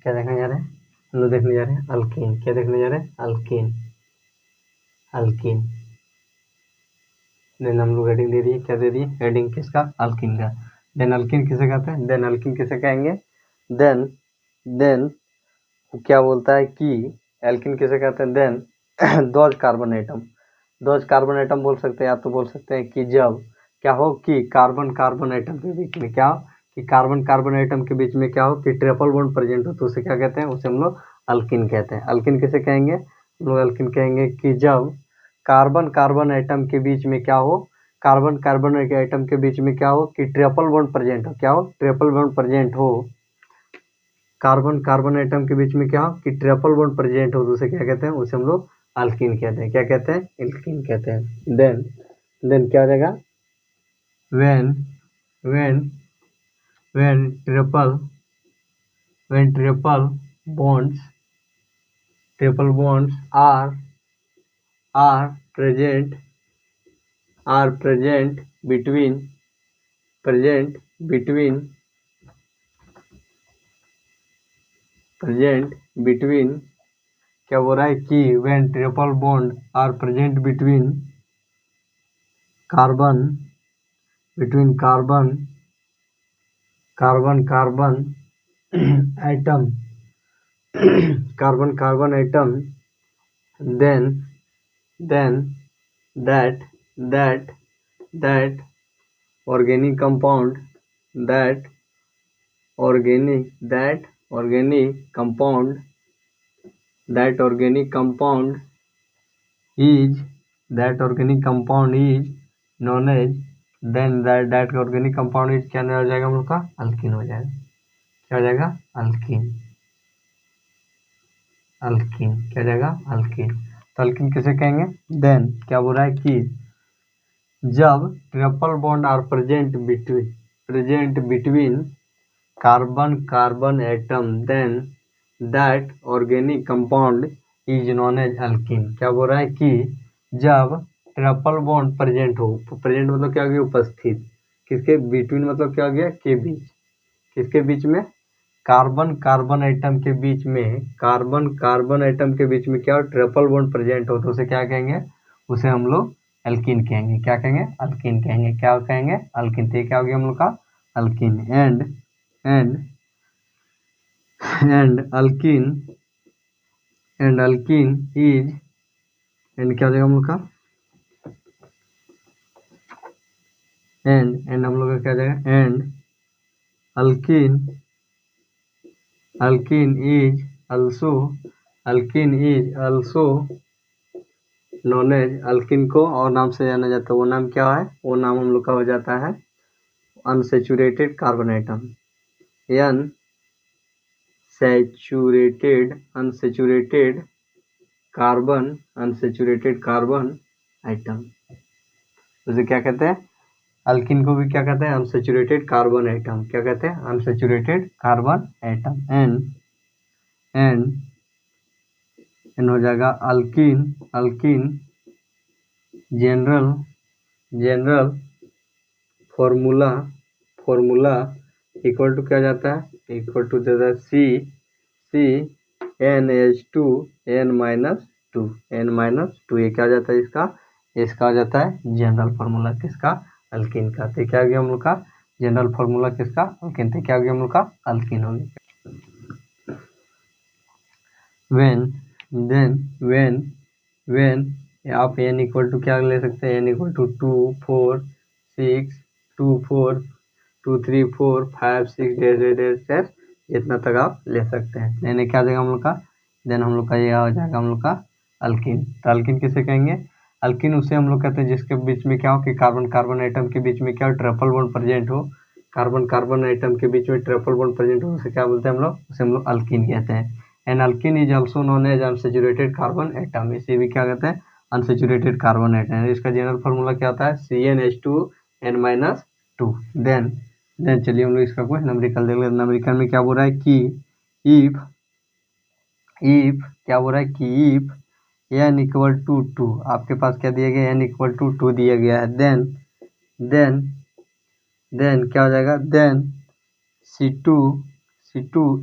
क्या देखने जा रहे हैं, हम लोग देखने जा रहे हैं अल्कीन। क्या देखने जा रहे हैं, अल्कीन। अल्कीन देन हम लोग हेडिंग दे दिए, क्या दे दिए, हेडिंग किसका, अल्कीन का। देन अल्कीन किसे कहते हैं, देन अल्कीन किसे कहेंगे, देन देन क्या बोलता है कि एल्कीन किसे कहते हैं, then those carbon atom, those carbon atom बोल सकते हैं, या तो बोल सकते हैं कि जब क्या हो कि कार्बन कार्बन एटम के बीच में क्या हो कि कार्बन कार्बन एटम के बीच में क्या हो कि ट्रिपल बॉन्ड प्रेजेंट हो, तो उसे क्या कहते हैं, उसे हम लोग अल्कीन कहते हैं। अल्कीन किसे कहेंगे, हम लोग अल्कीन कहेंगे कि जब कार्बन कार्बन एटम के बीच में क्या हो, कार्बन कार्बन एटम के बीच में क्या हो कि ट्रिपल बॉन्ड प्रेजेंट हो, क्या हो, ट्रिपल बॉन्ड प्रेजेंट हो, कार्बन कार्बन एटम के बीच में क्या हो कि ट्रिपल बॉन्ड प्रेजेंट हो, तो उसे क्या कहते हैं, उसे हम लोग अल्कीन कहते हैं। क्या कहते हैं, एल्कीन कहते हैं। देन क्या हो जाएगा, when when when triple bonds are present between क्या बोल रहा है कि when triple bond are present between carbon atom carbon atom, then that organic compound is known as, then that organic compound is क्या हो जाएगा, हम लोग का अल्कीन हो जाएगा। क्या हो जाएगा, अल्कीन। क्या हो जाएगा, अल्कीन। तो अल्कीन किसे कहेंगे, देन क्या बोल रहा है कि जब triple bond are present between carbon atom, then that organic compound is known as alkyne. क्या बोल रहा है कि जब ट्रिपल बॉन्ड प्रेजेंट हो, प्रेजेंट मतलब क्या हो गया, उपस्थित, किसके बिटवीन मतलब क्या हो गया, के बीच, किसके बीच में, कार्बन कार्बन एटम के बीच में क्या हो, ट्रिपल बॉन्ड प्रेजेंट हो, तो उसे क्या कहेंगे, उसे हम लोग अल्कीन कहेंगे। क्या कहेंगे, अल्कीन कहेंगे। क्या कहेंगे, अल्कीन। तो क्या हो गया हम लोग का अल्कीन। अल्कीन इज, क्या हो जाएगा हम लोग का, एंड हम लोग का क्या जाएगा, and alkyne is also known as, alkyne को और नाम से जाना जाता है, वो नाम क्या है, वो नाम हम लोग का हो जाता है unsaturated carbon atom, unsaturated carbon atom, उसे क्या कहते हैं, अल्कीन को भी क्या कहते हैं, अनसैचुरेटेड कार्बन एटम। क्या कहते हैं, अनसैचुरेटेड कार्बन एटम। एंड हो जाएगा alkyne general formula equal to क्या जाता है, इक्वल टू देता है CnH2n-2, ये क्या जाता है, इसका हो जाता है जनरल फार्मूला किसका, अल्कीन का। तो क्या हो गया हम लोग का जनरल फार्मूला किसका, अल्कीन। तो क्या हो गया हम लोग का अल्कीन हो गया। when आप n इक्वल टू क्या ले सकते हैं, n इक्वल टू 2 4 6 2 4 2 3 4 5 6 डेढ़ इतना तक आप ले सकते हैं। देन क्या हो जाएगा हम लोग का, देन हम लोग का ये हो जाएगा हम लोग का अल्कीन। तो अल्कीन किसे कहेंगे, अल्कीन उसे हम लोग कहते हैं जिसके बीच में क्या हो कि कार्बन कार्बन एटम के बीच में क्या हो, ट्रिपल बॉन्ड प्रेजेंट हो, कार्बन कार्बन एटम के बीच में ट्रिपल बॉन्ड प्रेजेंट हो, उसे क्या बोलते हैं हम लोग, उसे हम लोग अल्कीन कहते हैं। And alkyne is also known as unsaturated carbon atom, इसे भी क्या कहते हैं, अनसैचुरेटेड कार्बन एटम। इसका जनरल फार्मूला क्या होता है, CnH2n-2। देन चलिए हम लोग इसका कुछ नंबरिकल देख लेते हैं। नंबरिकल में क्या बोल रहा है कि इफ क्या बोल रहा है कि इफ n इक्वल टू 2, आपके पास क्या दिया गया, n इक्वल टू 2 दिया गया है, देन क्या हो जाएगा, देन C2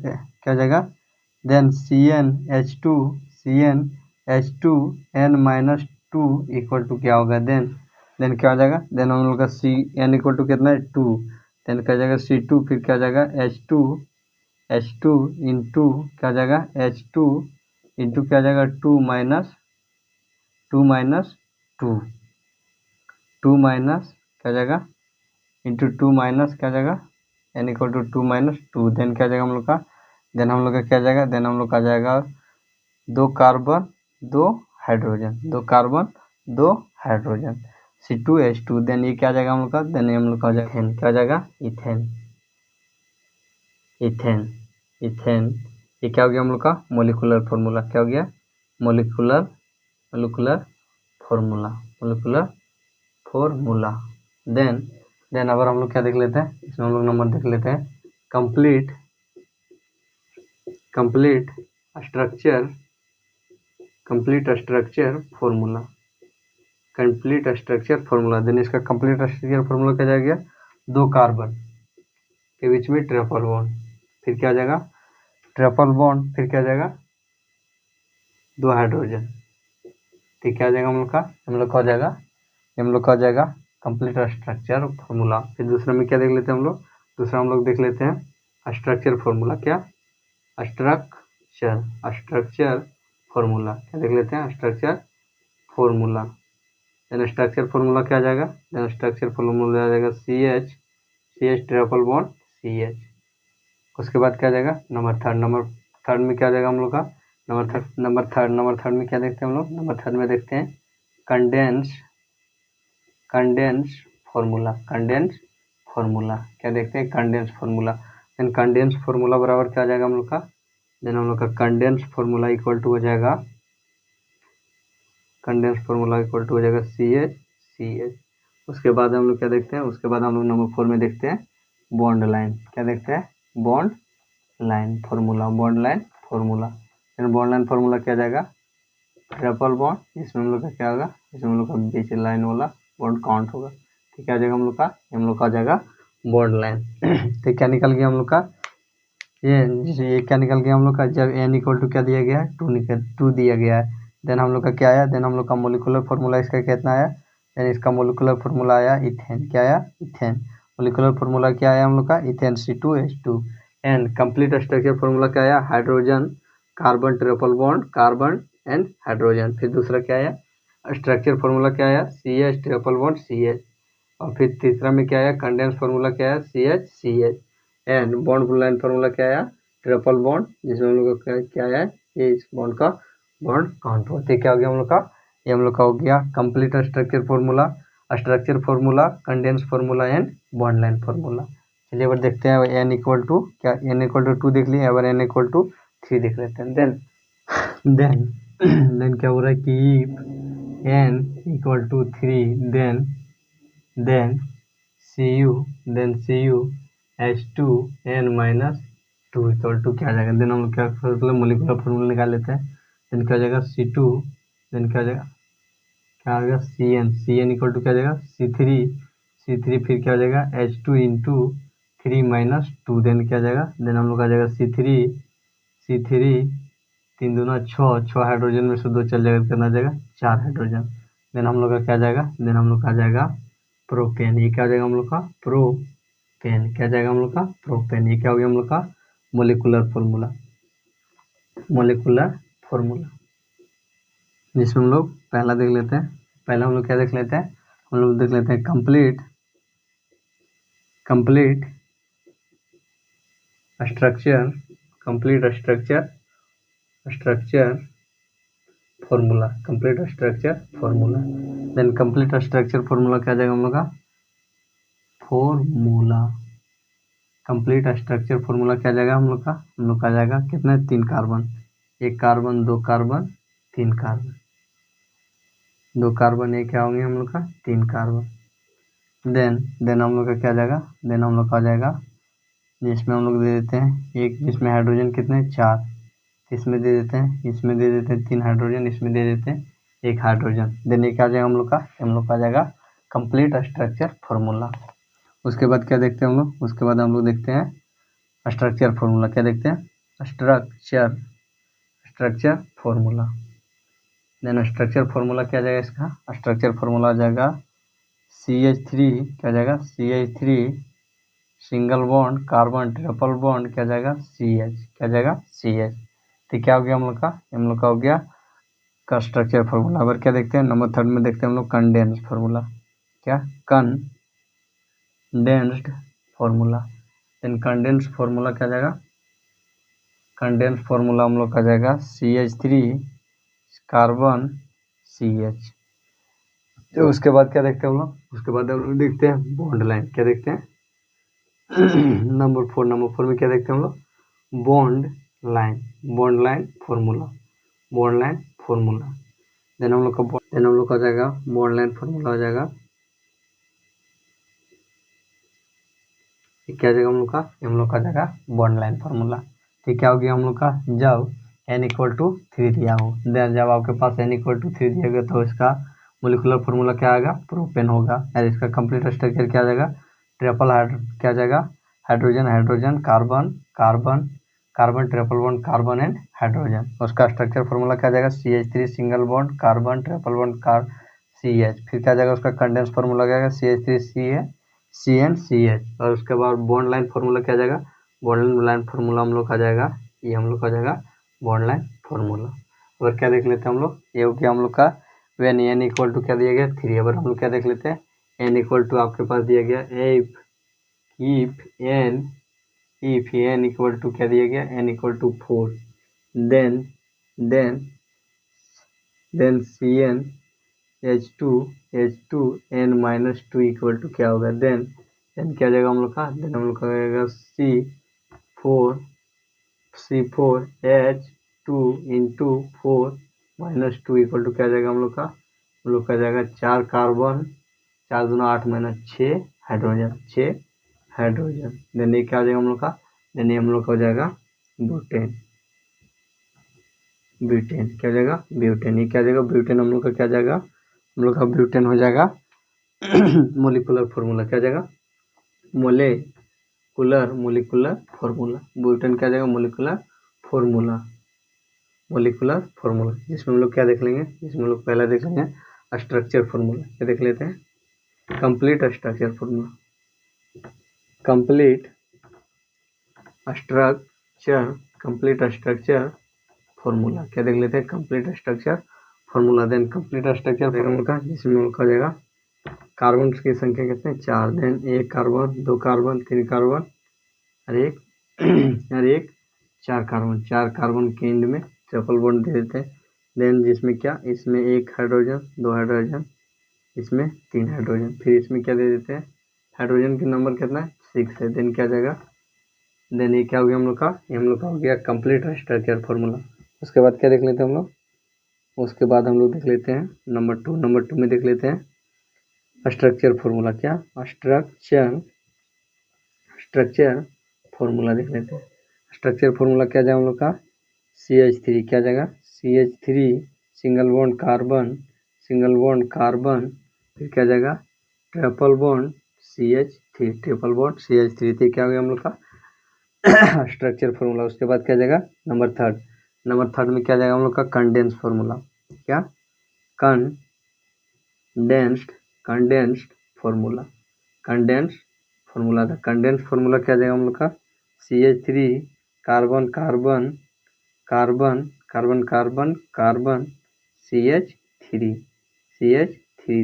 क्या हो जाएगा, देन CnH2n-2 इक्वल टू क्या होगा, देन क्या हो जाएगा, देन हम लोग का Cn इक्वल टू कितना है 2, देन क्या हो जाएगा C2, फिर क्या हो जाएगा H2 इंटू क्या हो जाएगा H2 इंटू क्या हो जाएगा 2 माइनस 2 क्या हो जाएगा इंटू 2 माइनस क्या हो जाएगा n equal to 2 minus 2, then क्या हो जाएगा हम लोग का, देन हम लोग का क्या जाएगा, देन हम लोग का जाएगा 2 carbon 2 hydrogen, 2 carbon 2 hydrogen C2H2, then ये क्या जाएगा हम लोग का, देन हम लोग का जाएगा क्या हो जाएगा इथेन। ये क्या हो गया हम लोग का मोलिकुलर फार्मूला, क्या हो गया मोलिकुलर फार्मूला। देन अगर हम लोग क्या देख लेते हैं, इसमें हम लोग नंबर देख लेते हैं, कंप्लीट स्ट्रक्चर फार्मूला, देन इसका कंप्लीट स्ट्रक्चर फार्मूला क्या जाएगा, 2 कार्बन के बीच में ट्रिपल बॉन्ड, फिर क्या जाएगा ट्रिपल बॉन्ड, फिर क्या जाएगा 2 हाइड्रोजन, ठीक क्या जाएगा हम लोग का हो जाएगा कंप्लीट स्ट्रक्चर फार्मूला। फिर दूसरा में क्या देख लेते हैं हम लोग, दूसरा हम लोग देख लेते हैं स्ट्रक्चर फार्मूला, क्या स्ट्रक्चर फार्मूला क्या देख लेते हैं structure formula. Then structure formula क्या आ जाएगा, देन स्ट्रक्चर फार्मूला आ जाएगा CH ट्रिपल बॉन्ड CH। उसके बाद क्या जाएगा नंबर थर्ड में क्या जाएगा हम लोग का, नंबर थर्ड में क्या देखते हैं हम लोग, नंबर थर्ड में देखते हैं कंडेंस फार्मूला क्या देखते हैं condense formula. Then condense formula बराबर क्या आ जाएगा हम लोग का, देन हम लोग का कंडेंस फार्मूला इक्वल टू हो जाएगा CH। उसके बाद हम लोग क्या देखते हैं, उसके बाद हम लोग नंबर 4 में देखते हैं बॉन्ड लाइन, क्या देखते हैं bond line formula. Then bond line formula क्या जाएगा ट्रिपल बॉन्ड, इसमें हम लोग का क्या होगा, इसमें हम लोग का बीच लाइन वाला बॉन्ड काउंट होगा, ठीक है आ जाएगा हम लोग का आ जाएगा बॉन्ड लाइन। तो क्या निकल गया हम लोग का, ये क्या निकल गया हम लोग का, जब n इक्वल टू क्या दिया गया है 2 दिया गया है, देन हम लोग का क्या आया, देन हम लोग का मोलिकुलर फार्मूला इसका कितना आया, देन इसका मोलिकुलर फार्मूला आया इथेन, क्या आया इथेन, मोलिकुलर फार्मूला क्या आया हम लोग का ethane C2H2। And complete structure formula क्या आया hydrogen carbon triple bond carbon and hydrogen. फिर दूसरा क्या आया स्ट्रक्चर फार्मूला क्या आया CH ट्रिपल बॉन्ड CH। और फिर तीसरा में क्या आया कंडेंस फार्मूला क्या आया CH and bond line formula क्या आया ट्रिपल बॉन्ड, जिसमें हम लोग का क्या आया ये इस बॉन्ड का बॉन्ड काउंट होते क्या हो गया हम लोग का, ये हम लोग का हो गया complete structure formula condense formula and bond line formula. चलिए अब देखते हैं n इक्वल टू क्या, n इक्वल टू 2 देख लिए, अब n इक्वल टू 3 देख लेते हैं। देन क्या हो रहा है कि n equal to 3 then Cu H2n-2 equal to क्या आ जाएगा, देन हम लोग क्या मोलिकुलर फार्मूला निकाल लेते हैं। देन क्या हो जाएगा C2, देन क्या हो जाएगा क्या आ जाएगा Cn इक्वल टू क्या आ जाएगा C3 फिर क्या हो जाएगा H2 इंटू 3-2, देन क्या आ जाएगा, देन हम लोग आ जाएगा C3 3 दूना 6 हाइड्रोजन में से 2 चल जाएगा, कितना आ जाएगा 4 हाइड्रोजन। देन हम लोग का क्या जाएगा, देन हम लोग का जाएगा प्रोपेन, ये क्या हो जाएगा हम लोग का प्रोपेन, क्या जाएगा हम लोग का प्रोपेन। ये क्या हो गया हम लोग का मोलिकुलर फार्मूला जिसमें हम लोग पहला देख लेते हैं। पहला हम लोग क्या देख लेते हैं, हम लोग देख लेते हैं complete structure formula then complete structure formula क्या जाएगा हम लोग का कंप्लीट स्ट्रक्चर फार्मूला क्या जाएगा हम लोग का जाएगा कितने 3 carbon, 1 carbon 2 carbon 3 carbon, 2 carbon ये क्या होंगे हम लोग का 3 कार्बन। देन हम लोग का क्या जाएगा, देन हम लोग का जाएगा जिसमें हम लोग दे देते हैं एक, जिसमें हाइड्रोजन कितने 4, इसमें दे देते हैं 3 हाइड्रोजन, इसमें दे देते हैं 1 हाइड्रोजन। देन ये क्या आ जाएगा हम लोग का जाएगा कंप्लीट स्ट्रक्चर फार्मूला। उसके बाद क्या देखते हैं हम लोग, उसके बाद हम लोग देखते हैं स्ट्रक्चर फार्मूला, क्या देखते हैं structure structure formula. Then structure formula क्या जाएगा इसका, स्ट्रक्चर फॉर्मूला आ जाएगा CH3 क्या जाएगा, CH3 single bond carbon triple bond क्या जाएगा CH, क्या जाएगा CH। तो क्या हो गया हम लोग का हो गया का स्ट्रक्चर फॉर्मूला। अगर क्या देखते हैं नंबर 3 में देखते हैं हम लोग कंडेंस्ड फॉर्मूला, क्या condensed formula. Then condensed formula क्या जाएगा, कंडेंस्ड फॉर्मूला हम लोग का जाएगा CH3 कार्बन CH। तो उसके बाद क्या देखते हैं हम लोग, उसके बाद हम लोग देखते हैं बॉन्ड लाइन, क्या देखते हैं नंबर 4 में क्या देखते हैं हम लोग, bond line formula, bond line formula. Then हम लोग का जाएगा बॉन्ड लाइन फॉर्मूला हो जाएगा, क्या जाएगा हम लोग का जाएगा बॉन्ड लाइन फॉर्मूला। तो क्या हो गया हम लोग का, जब n=3 दिया हो, देन जब आपके पास n=3 दिया गया तो इसका मोलिकुलर फॉर्मूला क्या आएगा, प्रोपेन होगा। और इसका कंप्लीट स्ट्रक्चर क्या जाएगा, ट्रिपल क्या जाएगा, hydrogen hydrogen carbon carbon carbon triple bond carbon and hydrogen. उसका स्ट्रक्चर फॉर्मूला क्या जाएगा, CH3 single bond carbon triple bond CH। फिर क्या जाएगा उसका कंडेंस फॉर्मूला क्या जाएगा, CH3 CnCH। और उसके बाद बॉन्ड लाइन फॉर्मूला क्या जाएगा, बॉन्ड लाइन फॉर्मूला हम लोग का जाएगा, ये हम लोग का जाएगा बॉन्ड लाइन फॉर्मूला। और क्या देख लेते हैं हम लोग, ये हो गया हम लोग का when n= क्या दिया गया 3। अब हम लोग क्या देख लेते हैं, n= आपके पास दिया गया if n = क्या दिया गया, n=4, then CnH2n-2 क्या होगा, देन क्या जाएगा हम लोग का, देन हम लोग का जाएगा C4H2 × 4 - 2 क्या जाएगा हम लोग का जाएगा 4 कार्बन, 4 दूना 8 - 6 हाइड्रोजन, 6 हाइड्रोजन। देन ये क्या आ जाएगा हम लोग का, देन ये हम लोग का हो जाएगा ब्यूटेन, क्या जाएगा ब्यूटेन। ये क्या जाएगा ब्यूटेन, हम लोग का क्या जाएगा, हम लोग का ब्यूटेन हो जाएगा मोलिकुलर फॉर्मूला, क्या जाएगा मोलिकुलर फॉर्मूला। ब्यूटेन क्या जाएगा मोलिकुलर फॉर्मूला, जिसमें हम लोग क्या देख लेंगे, जिसमें हम लोग पहला देख लेंगे स्ट्रक्चर फॉर्मूला। क्या देख लेते हैं, complete structure formula, complete structure formula. क्या देख लेते हैं, complete structure formula. Then complete structure formula का, जिसमें हम लोग का जाएगा कार्बन की संख्या कितने 4, देन 1 कार्बन 2 कार्बन 3 कार्बन और एक 4 कार्बन, 4 कार्बन के एंड में ट्रिपल बॉन्ड दे देते हैं। देन जिसमें क्या, इसमें 1 हाइड्रोजन 2 हाइड्रोजन, इसमें 3 हाइड्रोजन। फिर इसमें क्या दे देते हैं, हाइड्रोजन के नंबर कितना है 6 है। देन क्या जाएगा, देन ये क्या हो गया हम लोग का, ये हम लोग का हो गया कंप्लीट स्ट्रक्चर फॉर्मूला। उसके बाद क्या देख लेते हैं हम लोग, उसके बाद हम लोग देख लेते हैं नंबर 2 में देख लेते हैं स्ट्रक्चर फॉर्मूला। क्या स्ट्रक्चर फॉर्मूला देख लेते हैं। स्ट्रक्चर फॉर्मूला क्या जाएगा हम लोग का, CH3 क्या जाएगा, CH3 सिंगल बॉन्ड कार्बन फिर क्या जाएगा triple bond CH3 triple bond CH3। तो क्या हो गया हम लोग का स्ट्रक्चर फॉर्मूला। उसके बाद क्या जाएगा नंबर थर्ड में क्या जाएगा हम लोग का कंडेंस फॉर्मूला। क्या कंडेंस्ड फॉर्मूला था। कंडेंस फॉर्मूला क्या जाएगा हम लोग का, CH3 carbon carbon carbon carbon carbon carbon CH3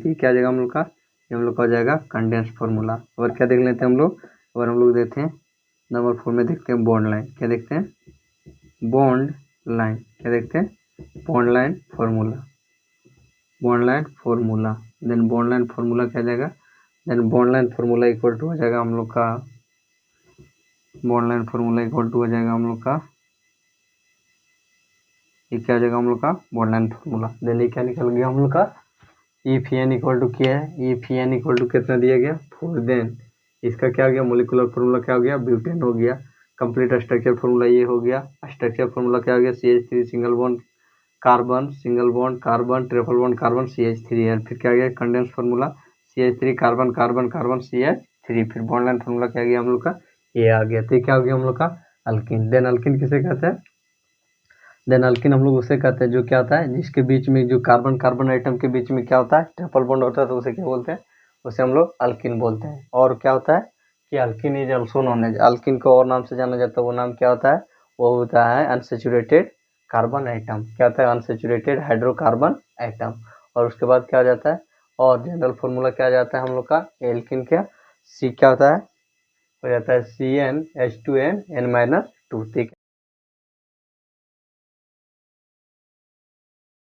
थी क्या जाएगा हम लोग का, ये हम लोग का हो जाएगा कंडेंस फॉर्मूला। और क्या देख लेते हैं हम लोग, और हम लोग देखते हैं नंबर 4 में देखते हैं बॉन्ड लाइन। क्या देखते हैं बॉन्ड लाइन, क्या देखते हैं bond line formula, then bond line formula क्या जाएगा, then bond line formula equal to हो जाएगा हम लोग का, bond line formula equal to हो जाएगा हम लोग का, ये क्या हो जाएगा हम लोग का बॉन्ड लाइन फॉर्मूला। देन ये क्या निकल गया हम लोग का, इफ n इक्वल टू क्या है, इफ n इक्वल टू कितना दिया गया 4, देन इसका क्या हो गया मोलिकुलर फॉर्मूला क्या हो गया ब्यूटेन हो गया। कंप्लीट स्ट्रक्चर फॉर्मूला ये हो गया। स्ट्रक्चर फॉर्मूला क्या हो गया, CH3 single bond carbon triple bond carbon CH3 है। फिर क्या गया condense formula, CH3 carbon carbon carbon CH3। फिर बॉन्ड लाइन फॉर्मूला क्या गया हम लोग का, ये आ गया। तो क्या हो गया हम लोग का अल्किन। देन अल्किन किसे कहते हैं, देन अल्किन हम लोग उसे कहते हैं जो क्या होता है, जिसके बीच में जो कार्बन कार्बन आइटम के बीच में क्या होता है, ट्रिपल बॉन्ड होता है, तो उसे क्या बोलते हैं, उसे हम लोग अल्किन बोलते हैं। और क्या होता है कि alkyne is also known as, alkyne को और नाम से जाना जाता है, वो नाम क्या होता है, वो होता है अनसेचुरेटेड कार्बन आइटम। क्या होता है, अनसेचुरेटेड हाइड्रोकार्बन आइटम। और उसके बाद क्या हो जाता है, और जनरल फॉर्मूला क्या आ जाता है हम लोग का एल्किन का, सी क्या होता है, हो जाता है CnH2n n-2, ठीक है।